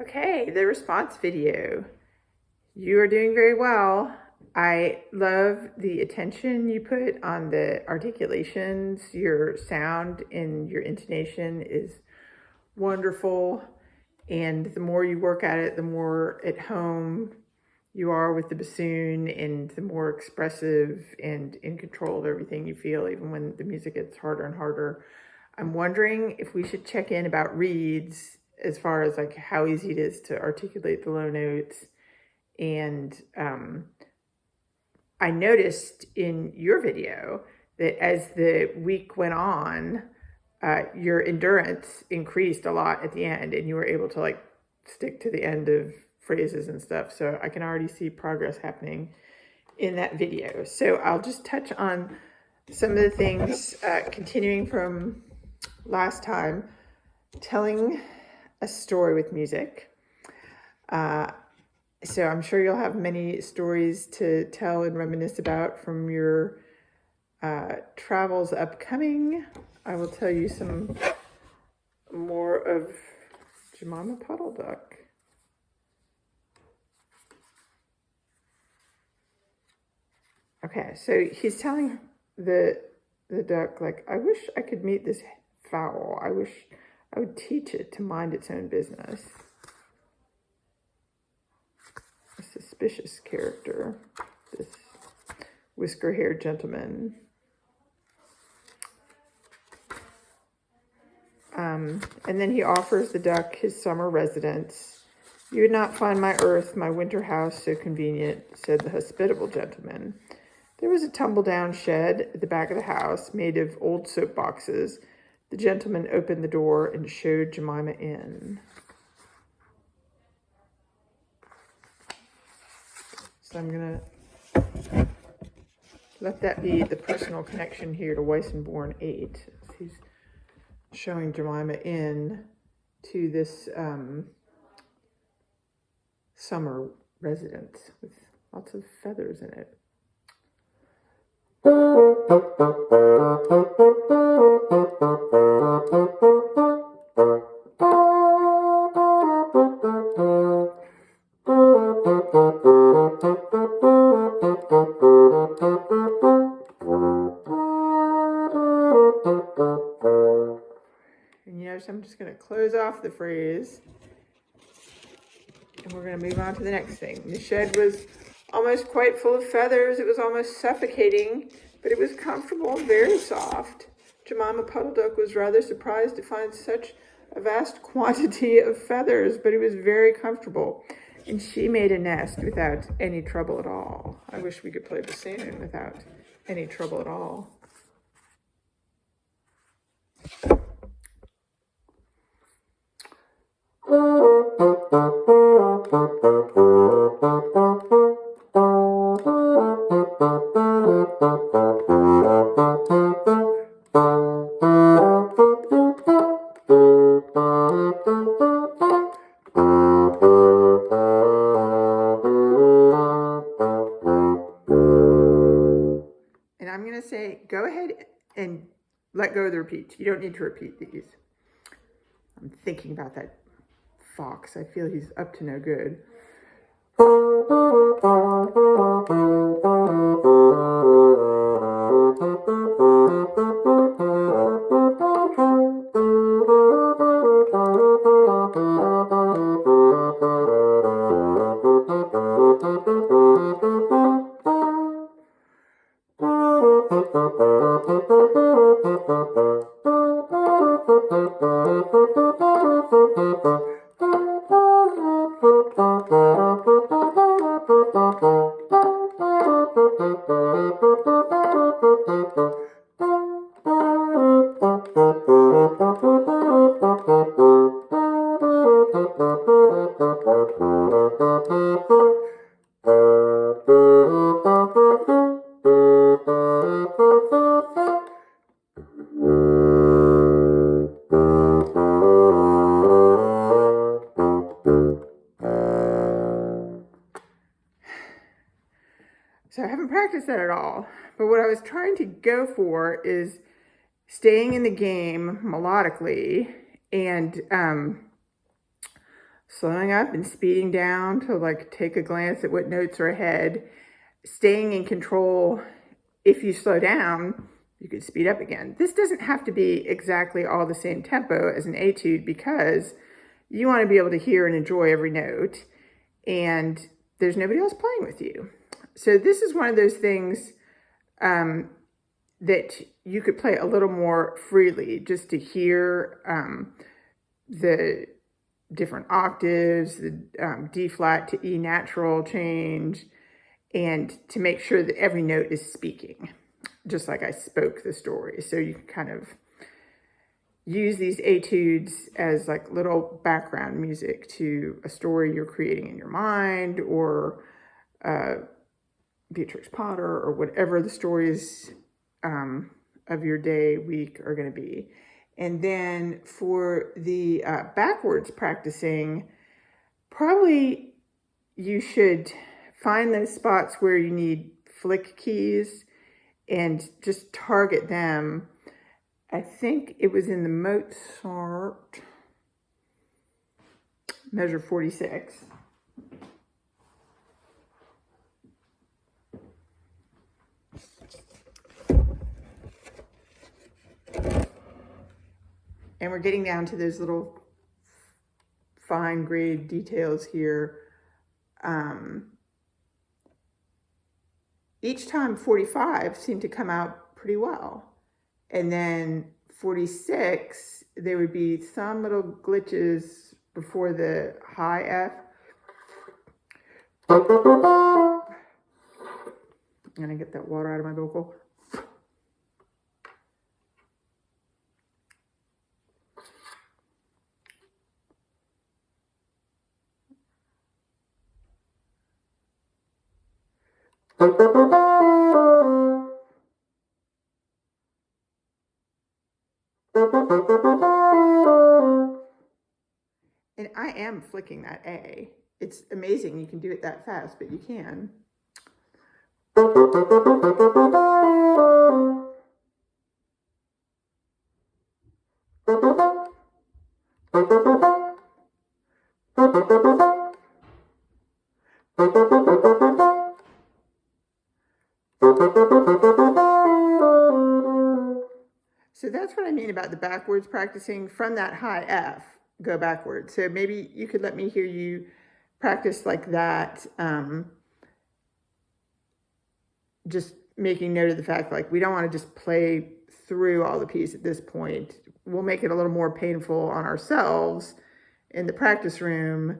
Okay, the response video. You are doing very well. I love the attention you put on the articulations. Your sound and your intonation is wonderful. And the more you work at it, the more at home you are with the bassoon and the more expressive and in control of everything you feel, even when the music gets harder and harder. I'm wondering if we should check in about reeds as far as like how easy it is to articulate the low notes. And I noticed in your video that as the week went on, your endurance increased a lot at the end and you were able to like stick to the end of phrases and stuff. So I can already see progress happening in that video. So I'll just touch on some of the things, continuing from last time, telling a story with music. So I'm sure you'll have many stories to tell and reminisce about from your travels upcoming. I will tell you some more of Jemima Puddle Duck. Okay, so he's telling the duck, like, I wish I could meet this fowl. I wish I would teach it to mind its own business. A suspicious character, this whisker-haired gentleman. And then he offers the duck his summer residence. You would not find my earth, my winter house so convenient, said the hospitable gentleman. There was a tumble-down shed at the back of the house made of old soap boxes. The gentleman opened the door and showed Jemima in. So I'm going to let that be the personal connection here to Weissenborn 8. He's showing Jemima in to this summer residence with lots of feathers in it. And you notice I'm just going to close off the phrase and we're going to move on to the next thing. The shed was almost quite full of feathers. It was almost suffocating, but it was comfortable and very soft. Jemima Puddle Duck was rather surprised to find such a vast quantity of feathers, but it was very comfortable. And she made a nest without any trouble at all. I wish we could play bassoon without any trouble at all. And I'm going to say, go ahead and let go of the repeats. You don't need to repeat these. I'm thinking about that fox. I feel he's up to no good. So I haven't practiced that at all, but what I was trying to go for is staying in the game melodically and slowing up and speeding down to like take a glance at what notes are ahead, staying in control. If you slow down, you could speed up again. This doesn't have to be exactly all the same tempo as an etude because you want to be able to hear and enjoy every note, and there's nobody else playing with you. So this is one of those things that you could play a little more freely, just to hear the different octaves, the D flat to E natural change, and to make sure that every note is speaking, just like I spoke the story. So you can kind of use these etudes as like little background music to a story you're creating in your mind, or Beatrix Potter, or whatever the stories of your day, week are going to be. And then for the backwards practicing, probably you should find those spots where you need flick keys and just target them. I think it was in the Mozart measure 46. And we're getting down to those little fine grade details here. Each time 45 seemed to come out pretty well. And then 46, there would be some little glitches before the high F. I'm gonna get that water out of my vocal. And I am flicking that A. It's amazing you can do it that fast, but you can. So that's what I mean about the backwards practicing. From that high F, go backwards. So maybe you could let me hear you practice like that. Just making note of the fact, like, we don't want to just play through all the piece at this point. We'll make it a little more painful on ourselves in the practice room,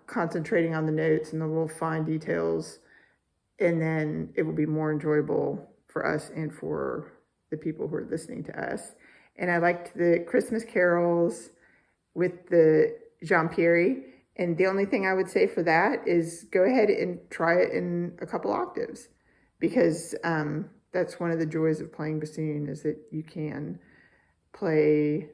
concentrating on the notes and the little fine details. And then it will be more enjoyable for us and for the people who are listening to us. And I liked the Christmas carols with the Jean-Pierre. And the only thing I would say for that is go ahead and try it in a couple octaves, because that's one of the joys of playing bassoon, is that you can play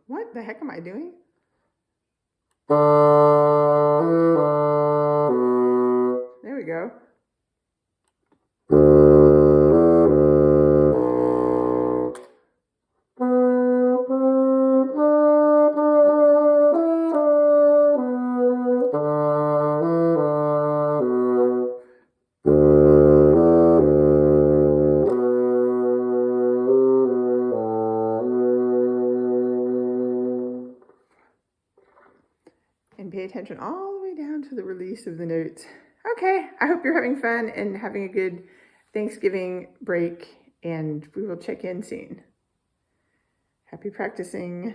what the heck am I doing? There we go. And pay attention all the way down to the release of the notes. Okay, I hope you're having fun and having a good Thanksgiving break, and we will check in soon. Happy practicing.